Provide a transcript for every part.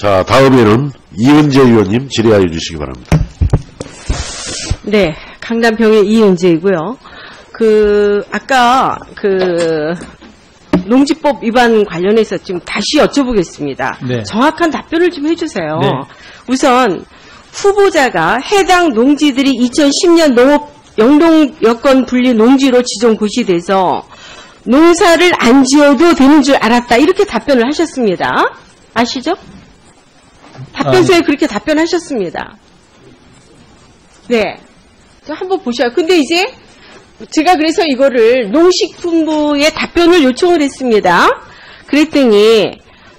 자, 다음에는 이은재 의원님 질의하여 주시기 바랍니다. 네, 강남평의 이은재이고요. 아까 농지법 위반 관련해서 좀 다시 여쭤보겠습니다. 네. 정확한 답변을 좀 해주세요. 네. 우선 후보자가 해당 농지들이 2010년 농업 영농 여건 분리 농지로 지정 고시돼서 농사를 안 지어도 되는 줄 알았다. 이렇게 답변을 하셨습니다. 아시죠? 답변서에 그렇게 답변하셨습니다. 네. 한번 보셔요. 근데 이제 제가 그래서 이거를 농식품부에 답변을 요청을 했습니다. 그랬더니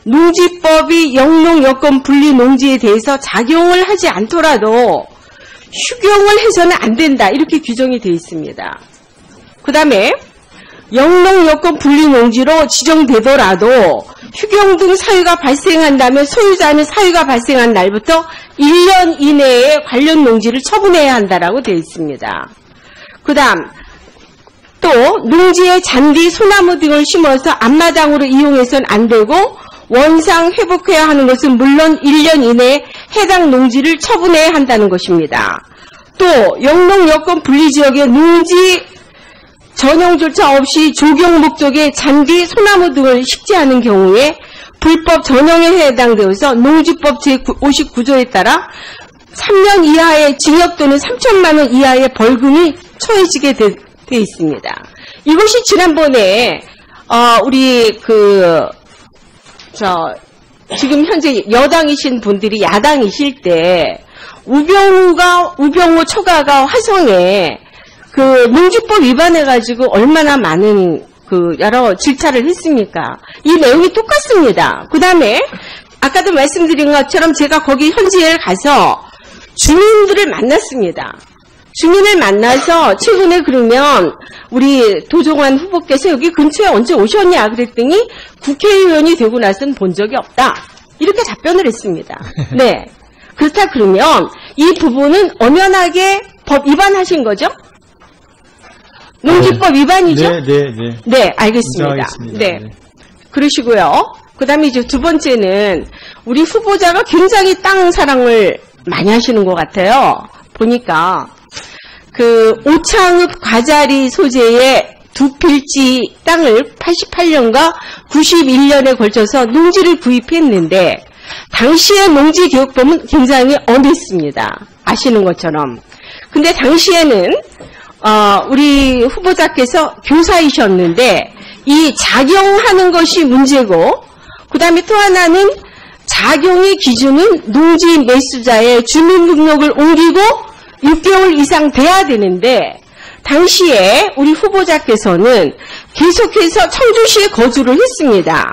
농지법이 영농 여건 분리 농지에 대해서 작용을 하지 않더라도 휴경을 해서는 안 된다. 이렇게 규정이 되어 있습니다. 그 다음에 영농 여건 분리 농지로 지정되더라도 휴경 등 사유가 발생한다면 소유자는 사유가 발생한 날부터 1년 이내에 관련 농지를 처분해야 한다라고 되어 있습니다. 그 다음 또 농지에 잔디, 소나무 등을 심어서 앞마당으로 이용해서는 안 되고 원상 회복해야 하는 것은 물론 1년 이내에 해당 농지를 처분해야 한다는 것입니다. 또 영농 여건 분리지역의 농지 전용조차 없이 조경 목적의 잔디, 소나무 등을 식재하는 경우에 불법 전용에 해당되어서 농지법 제59조에 따라 3년 이하의 징역 또는 3천만 원 이하의 벌금이 처해지게 돼 있습니다. 이것이 지난번에 우리 지금 현재 여당이신 분들이 야당이실 때 우병우 초과가 화성에 농지법 위반해가지고 얼마나 많은 여러 질타를 했습니까? 이 내용이 똑같습니다. 그 다음에 아까도 말씀드린 것처럼 제가 거기 현지에 가서 주민들을 만났습니다. 주민을 만나서 최근에 그러면 우리 도종환 후보께서 여기 근처에 언제 오셨냐 그랬더니 국회의원이 되고 나서는 본 적이 없다. 이렇게 답변을 했습니다. 네. 그렇다 그러면 이 부분은 엄연하게 법 위반하신 거죠? 농지법 위반이죠? 네, 알겠습니다. 인정하겠습니다. 네. 그러시고요. 그 다음에 이제 두 번째는 우리 후보자가 굉장히 땅 사랑을 많이 하시는 것 같아요. 보니까 오창읍 과자리 소재의 두 필지 땅을 88년과 91년에 걸쳐서 농지를 구입했는데 당시의 농지개혁법은 굉장히 엄했습니다. 아시는 것처럼. 근데 당시에는 우리 후보자께서 교사이셨는데 이 작용하는 것이 문제고 그 다음에 또 하나는 작용의 기준은 농지 매수자의 주민등록을 옮기고 6개월 이상 돼야 되는데 당시에 우리 후보자께서는 계속해서 청주시에 거주를 했습니다.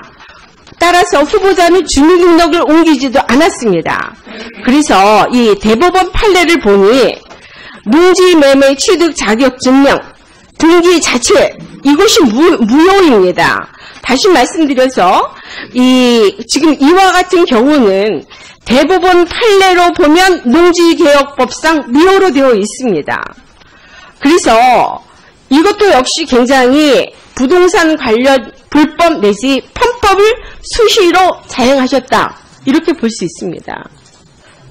따라서 후보자는 주민등록을 옮기지도 않았습니다. 그래서 이 대법원 판례를 보니 농지 매매 취득 자격 증명, 등기 자체 이것이 무효입니다. 다시 말씀드려서 지금 이와 같은 경우는 대법원 판례로 보면 농지개혁법상 무효로 되어 있습니다. 그래서 이것도 역시 굉장히 부동산 관련 불법 내지 편법을 수시로 자행하셨다. 이렇게 볼 수 있습니다.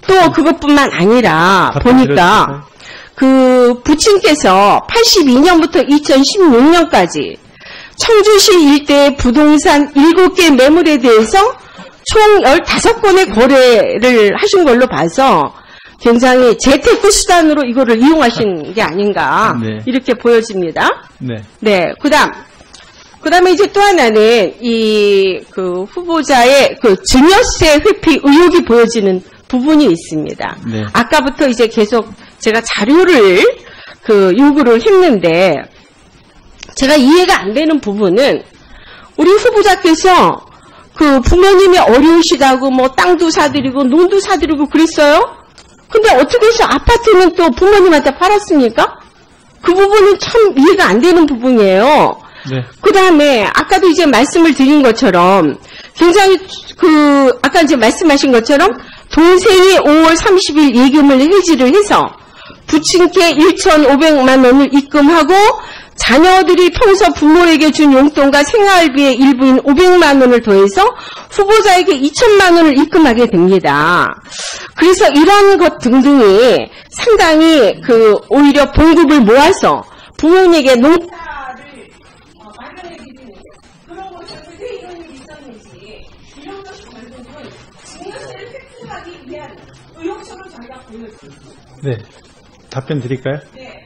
또 그것뿐만 아니라 보니까 부친께서 82년부터 2016년까지 청주시 일대의 부동산 7개 매물에 대해서 총 15건의 거래를 하신 걸로 봐서 굉장히 재테크 수단으로 이거를 이용하신 게 아닌가 이렇게 보여집니다. 네. 그다음에 이제 또 하나는 후보자의 증여세 회피 의혹이 보여지는 부분이 있습니다. 네. 아까부터 이제 계속 제가 자료를 요구를 했는데 제가 이해가 안 되는 부분은 우리 후보자께서 부모님이 어려우시다고 땅도 사드리고 논도 사드리고 그랬어요? 근데 어떻게 해서 아파트는 또 부모님한테 팔았습니까? 그 부분은 참 이해가 안 되는 부분이에요. 네. 그 다음에 아까도 이제 말씀을 드린 것처럼 굉장히 아까 이제 말씀하신 것처럼 동생이 5월 30일 예금을 해지를 해서 부친께 1,500만 원을 입금하고 자녀들이 평소 부모에게 준 용돈과 생활비의 일부인 500만 원을 더해서 후보자에게 2천만 원을 입금하게 됩니다. 그래서 이런 것 등등이 상당히 오히려 봉급을 모아서 부모님에게 농사를 마련해 드리는 그런 것에서 왜 이런 일이 있었는지 이런 것이 결국은 증여세를 획득하기 위한 의혹적으로 저희가 보여줍니다. 네. 답변 드릴까요? 네.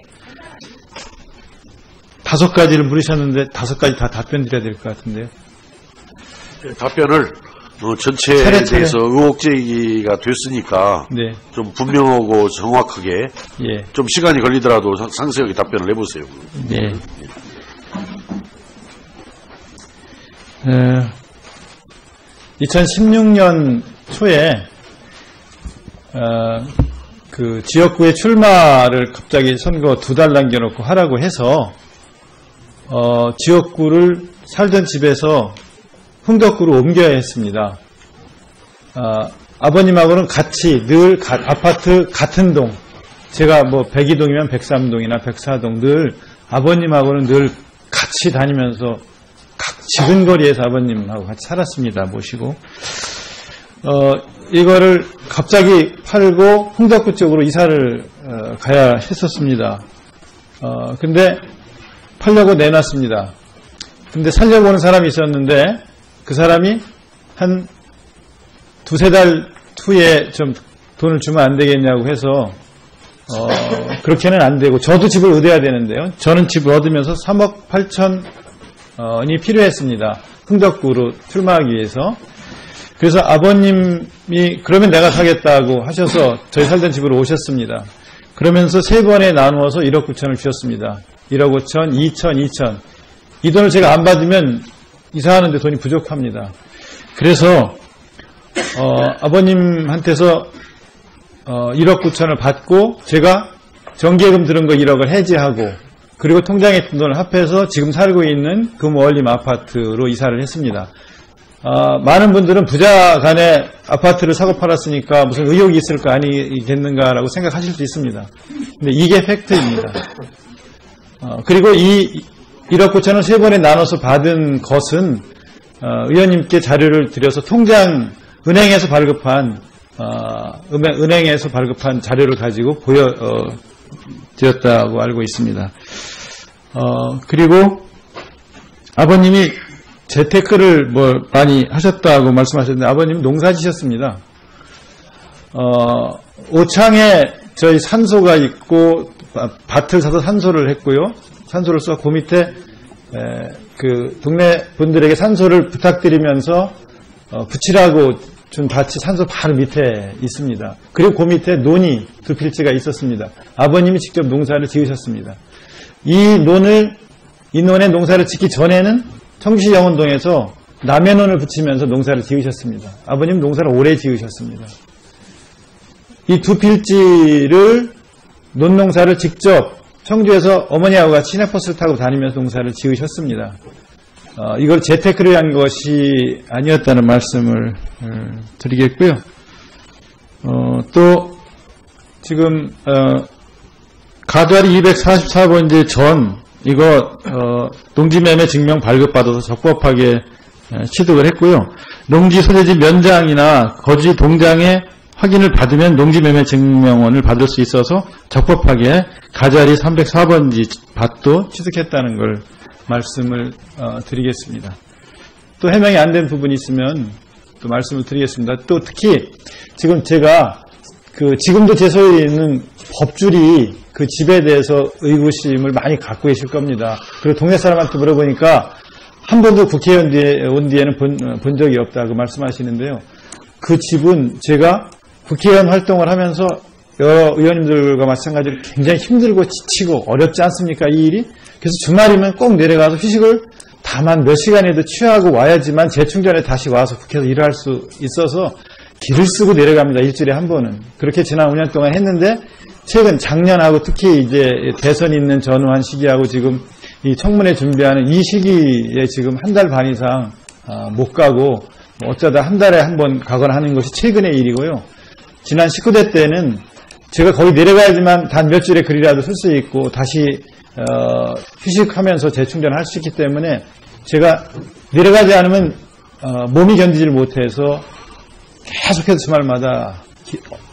5가지를 물으셨는데 5가지 다 답변 드려야 될 것 같은데요. 답변을 전체에 차례. 대해서 의혹 제기가 됐으니까 네. 좀 분명하고 정확하게 예. 좀 시간이 걸리더라도 상세하게 답변을 해보세요. 네. 2016년 초에 그 지역구의 출마를 갑자기 선거 2달 남겨놓고 하라고 해서 지역구를 살던 집에서 흥덕구로 옮겨야 했습니다. 아버님하고는 같이 늘 아파트 같은 동, 제가 뭐 102동이면 103동이나 104동 늘 아버님하고는 늘 같이 다니면서 각 지근 거리에서 아버님하고 같이 살았습니다. 모시고. 이거를 갑자기 팔고 흥덕구 쪽으로 이사를 가야 했었습니다. 근데 팔려고 내놨습니다. 근데 살려고 오는 사람이 있었는데 그 사람이 한 2-3달 후에 좀 돈을 주면 안 되겠냐고 해서 그렇게는 안 되고 저도 집을 얻어야 되는데요. 저는 집을 얻으면서 3억 8천이 필요했습니다. 흥덕구로 출마하기 위해서. 그래서 아버님이 그러면 내가 사겠다고 하셔서 저희 살던 집으로 오셨습니다. 그러면서 3번에 나누어서 1억 9천을 주셨습니다. 1억 5천, 2천, 2천. 이 돈을 제가 안 받으면 이사하는데 돈이 부족합니다. 그래서 아버님한테서 1억 9천을 받고 제가 정기예금 들은 거 1억을 해지하고 그리고 통장에 있던 돈을 합해서 지금 살고 있는 금월림 아파트로 이사를 했습니다. 많은 분들은 부자 간에 아파트를 사고 팔았으니까 무슨 의혹이 있을 거 아니겠는가라고 생각하실 수 있습니다. 근데 이게 팩트입니다. 그리고 이 1억 9천을 3번에 나눠서 받은 것은 의원님께 자료를 드려서 은행에서 발급한 자료를 가지고 보여드렸다고 알고 있습니다. 그리고 아버님이 재테크를 많이 하셨다고 말씀하셨는데 아버님 농사 지셨습니다. 오창에 저희 산소가 있고 밭을 사서 산소를 했고요. 산소를 써 그 밑에 그 동네 분들에게 산소를 부탁드리면서 붙이라고 준 밭이 산소 바로 밑에 있습니다. 그리고 그 밑에 논이 2필지가 있었습니다. 아버님이 직접 농사를 지으셨습니다. 이 논에 농사를 짓기 전에는 청주시 영원동에서 남해논을 붙이면서 농사를 지으셨습니다. 아버님 농사를 오래 지으셨습니다. 이 2필지를 논농사를 직접 청주에서 어머니하고 같이 시내버스를 타고 다니면서 농사를 지으셨습니다. 이걸 재테크를 한 것이 아니었다는 말씀을 드리겠고요. 또 지금 가두아리 244번지 전 이거 농지매매 증명 발급받아서 적법하게 취득을 했고요. 농지 소재지 면장이나 거지 동장의 확인을 받으면 농지매매 증명원을 받을 수 있어서 적법하게 가자리 304번지 밭도 취득했다는 걸 말씀을 드리겠습니다. 또 해명이 안 된 부분이 있으면 또 말씀을 드리겠습니다. 또 특히 지금 제가 지금도 제 소유에 있는 법줄이 그 집에 대해서 의구심을 많이 갖고 계실 겁니다. 그리고 동네 사람한테 물어보니까 한 번도 국회의원 온 뒤에는 본 적이 없다고 말씀하시는데요. 그 집은 제가 국회의원 활동을 하면서 여러 의원님들과 마찬가지로 굉장히 힘들고 지치고 어렵지 않습니까? 이 일이? 그래서 주말이면 꼭 내려가서 휴식을 다만 몇 시간에도 취하고 와야지만 재충전에 다시 와서 국회에서 일을 할 수 있어서 길을 쓰고 내려갑니다. 일주일에 한 번은. 그렇게 지난 5년 동안 했는데 최근 작년하고 특히 이제 대선이 있는 전후한 시기하고 지금 이 청문회 준비하는 이 시기에 지금 한 달 반 이상 못 가고 어쩌다 한 달에 한 번 가거나 하는 것이 최근의 일이고요. 지난 19대 때는 제가 거기 내려가야지만 단 몇 줄의 글이라도 쓸 수 있고 다시 휴식하면서 재충전할 수 있기 때문에 제가 내려가지 않으면 몸이 견디질 못해서 계속해서 주말마다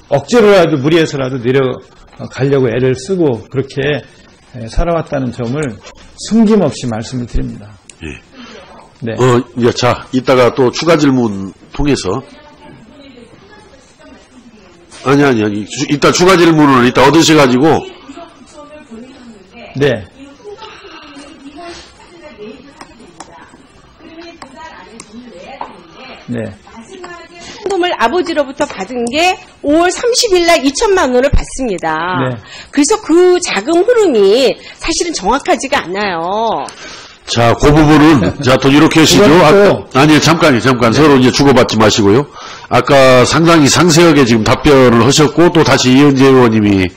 억지로라도 무리해서라도 내려가려고 애를 쓰고 그렇게 살아왔다는 점을 숨김없이 말씀을 드립니다. 예. 네. 자, 이따가 또 추가 질문 통해서. 아니. 이따 추가 질문을 이따 얻으셔가지고. 네. 네. 상금을 아버지로부터 받은 게 5월 30일 날 2천만 원을 받습니다. 네. 그래서 그 자금 흐름이 사실은 정확하지가 않아요. 자, 그 부분은, 자, 또 이렇게 하시죠. 아니, 잠깐, 서로 이제 주고받지 마시고요. 아까 상당히 상세하게 지금 답변을 하셨고, 또 다시 이현재 의원님이,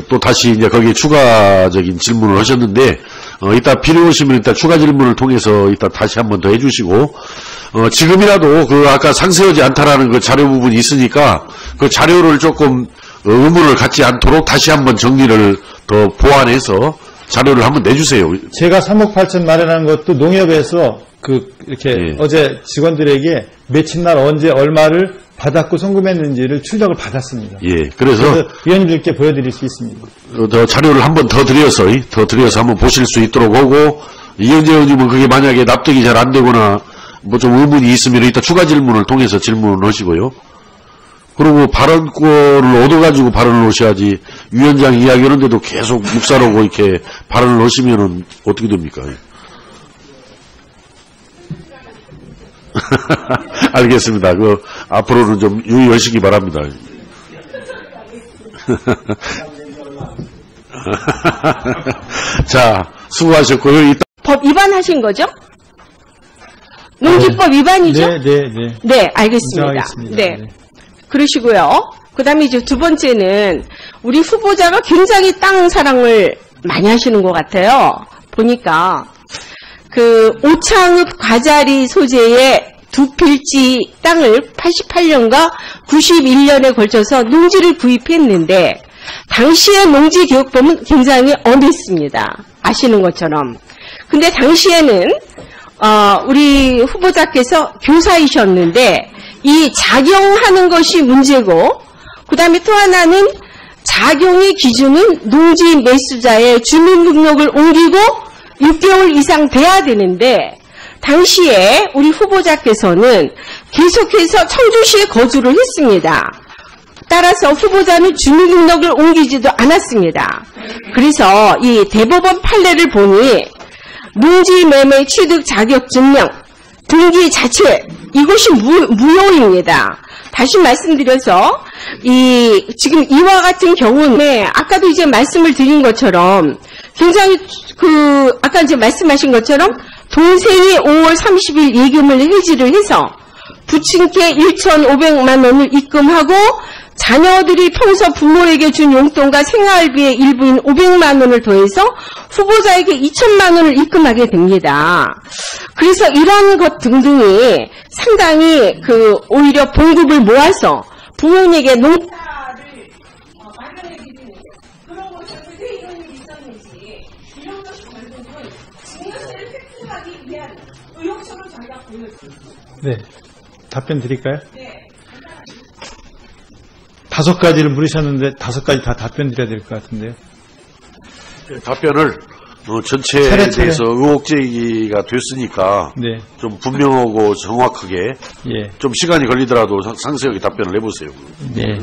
또 다시 이제 거기에 추가적인 질문을 하셨는데, 이따 필요하시면 이따 추가 질문을 통해서 이따 다시 한 번 더 해주시고, 지금이라도 아까 상세하지 않다라는 그 자료 부분이 있으니까, 그 자료를 조금 의문을 갖지 않도록 다시 한번 정리를 더 보완해서 자료를 한번 내주세요. 제가 3억 8천 마련한 것도 농협에서 이렇게 예. 어제 직원들에게 며칠 날 언제 얼마를 받았고 송금했는지를 출력을 받았습니다. 예, 그래서 위원님들께 보여드릴 수 있습니다. 더 자료를 한번 더 드려서 한번 보실 수 있도록 하고, 이현재 의원님은 그게 만약에 납득이 잘 안 되거나 뭐 좀 의문이 있으면 이따 추가 질문을 통해서 질문을 하시고요. 그리고 발언권을 얻어가지고 발언을 하셔야지, 위원장 이야기하는데도 계속 묵살하고 이렇게 발언을 하시면은 어떻게 됩니까? 알겠습니다. 앞으로는 좀 유의하시기 바랍니다. 자, 수고하셨고요. 법 위반하신 거죠? 농지법 위반이죠? 네. 네, 알겠습니다. 인정하겠습니다. 네. 네. 그러시고요. 그 다음에 이제 두 번째는 우리 후보자가 굉장히 땅 사랑을 많이 하시는 것 같아요. 보니까 오창읍 과자리 소재의 두 필지 땅을 88년과 91년에 걸쳐서 농지를 구입했는데 당시의 농지개혁법은 굉장히 엄했습니다. 아시는 것처럼. 근데 당시에는 우리 후보자께서 교사이셨는데 이 작용하는 것이 문제고, 그 다음에 또 하나는 작용의 기준은 농지 매수자의 주민등록을 옮기고 6개월 이상 돼야 되는데, 당시에 우리 후보자께서는 계속해서 청주시에 거주를 했습니다. 따라서 후보자는 주민등록을 옮기지도 않았습니다. 그래서 이 대법원 판례를 보니 농지 매매 취득 자격 증명, 등기 자체, 이것이 무효입니다. 다시 말씀드려서 지금 이와 같은 경우는 아까도 이제 말씀을 드린 것처럼 굉장히 아까 이제 말씀하신 것처럼 동생이 5월 30일 예금을 해지를 해서 부친께 1,500만 원을 입금하고 자녀들이 평소 부모에게 준 용돈과 생활비의 일부인 500만 원을 더해서 후보자에게 2천만 원을 입금하게 됩니다. 그래서 이런 것 등등이 상당히 오히려 봉급을 모아서 부모님에게 농사를 마련해드리는 그런 것을 왜 이런 일이 있었는지 이런 것이 결국은 증여세를 획득하기 위한 의혹처럼 저희가 보여드립니다. 네. 답변 드릴까요? 네. 5가지를 물으셨는데 5가지 다 답변 드려야 될 것 같은데요. 답변을 전체에 차례. 대해서 의혹 제기가 됐으니까 네. 좀 분명하고 정확하게 예. 좀 시간이 걸리더라도 상세하게 답변을 해보세요. 네.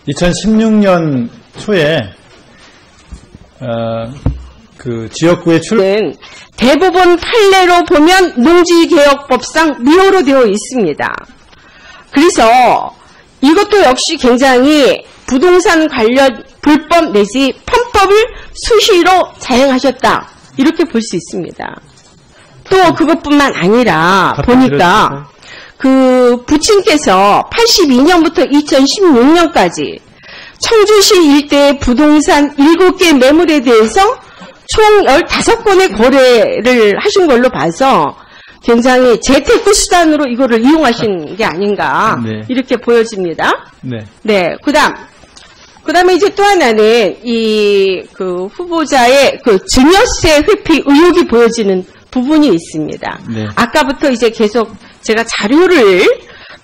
2016년 초에 지역구의 대법원 판례로 보면 농지개혁법상 무효로 되어 있습니다. 그래서 이것도 역시 굉장히 부동산 관련 불법 내지 편법을 수시로 자행하셨다. 이렇게 볼 수 있습니다. 또 그것뿐만 아니라 보니까 부친께서 82년부터 2016년까지 청주시 일대의 부동산 7개 매물에 대해서 총 15건의 거래를 하신 걸로 봐서 굉장히 재테크 수단으로 이거를 이용하신 게 아닌가 네. 이렇게 보여집니다. 네. 네, 그다음에 이제 또 하나는 그 후보자의 그 증여세 회피 의혹이 보여지는 부분이 있습니다. 네. 아까부터 이제 계속 제가 자료를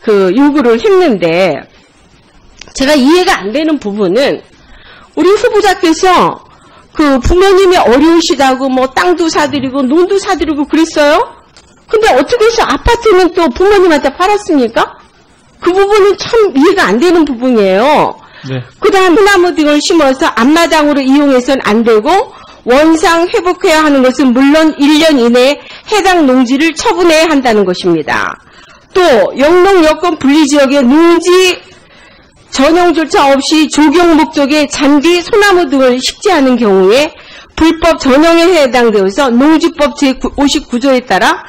요구를 했는데 제가 이해가 안 되는 부분은 우리 후보자께서 그 부모님이 어려우시다고 뭐 땅도 사드리고 논도 사드리고 그랬어요? 근데 어떻게 해서 아파트는 또 부모님한테 팔았습니까? 그 부분은 참 이해가 안 되는 부분이에요. 네. 그 다음 소나무 등을 심어서 앞마당으로 이용해서는 안 되고 원상 회복해야 하는 것은 물론 1년 이내에 해당 농지를 처분해야 한다는 것입니다. 또 영농 여건 분리지역의 농지 전용조차 없이 조경 목적의 잔디, 소나무 등을 식재하는 경우에 불법 전용에 해당되어서 농지법 제59조에 따라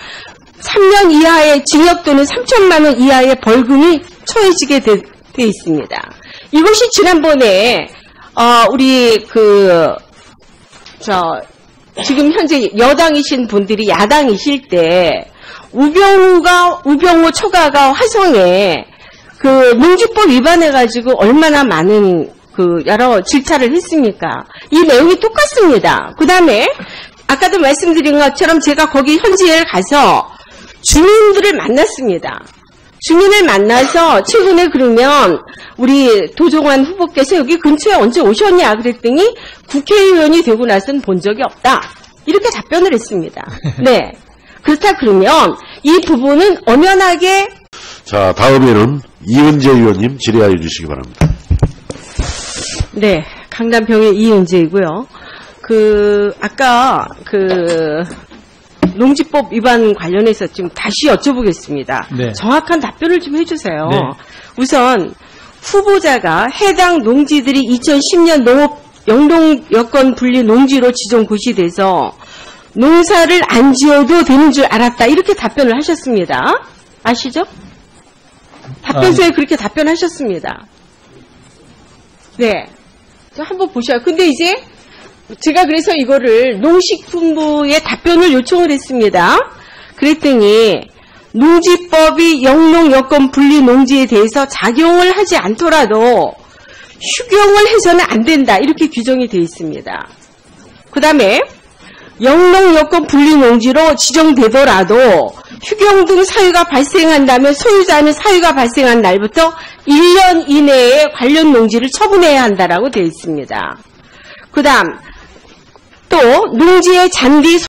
3년 이하의 징역 또는 3천만 원 이하의 벌금이 처해지게 돼 있습니다. 이것이 지난번에 우리 지금 현재 여당이신 분들이 야당이실 때 우병우 처가가 화성에 그 농지법 위반해가지고 얼마나 많은 여러 질타를 했습니까? 이 내용이 똑같습니다. 그 다음에 아까도 말씀드린 것처럼 제가 거기 현지에 가서 주민들을 만났습니다. 주민을 만나서 최근에 그러면 우리 도종환 후보께서 여기 근처에 언제 오셨냐 그랬더니 국회의원이 되고 나서는 본 적이 없다. 이렇게 답변을 했습니다. 네. 그렇다 그러면 이 부분은 엄연하게 자, 다음에는 이은재 의원님 질의하여 주시기 바랍니다. 네. 강남병의 이은재이고요. 아까 농지법 위반 관련해서 좀 다시 여쭤보겠습니다. 네. 정확한 답변을 좀 해주세요. 네. 우선 후보자가 해당 농지들이 2010년 영농 여건 분리 농지로 지정 고시돼서 농사를 안 지어도 되는 줄 알았다. 이렇게 답변을 하셨습니다. 아시죠? 답변서에 그렇게 답변하셨습니다. 네. 한번 보셔요. 근데 이제 제가 그래서 이거를 농식품부에 답변을 요청을 했습니다. 그랬더니 농지법이 영농 여건 분리 농지에 대해서 작용을 하지 않더라도 휴경을 해서는 안 된다. 이렇게 규정이 되어 있습니다. 그 다음에 영농 여건 분리 농지로 지정되더라도 휴경 등 사유가 발생한다면 소유자는 사유가 발생한 날부터 1년 이내에 관련 농지를 처분해야 한다라고 되어 있습니다. 그 다음 또 농지의 잔디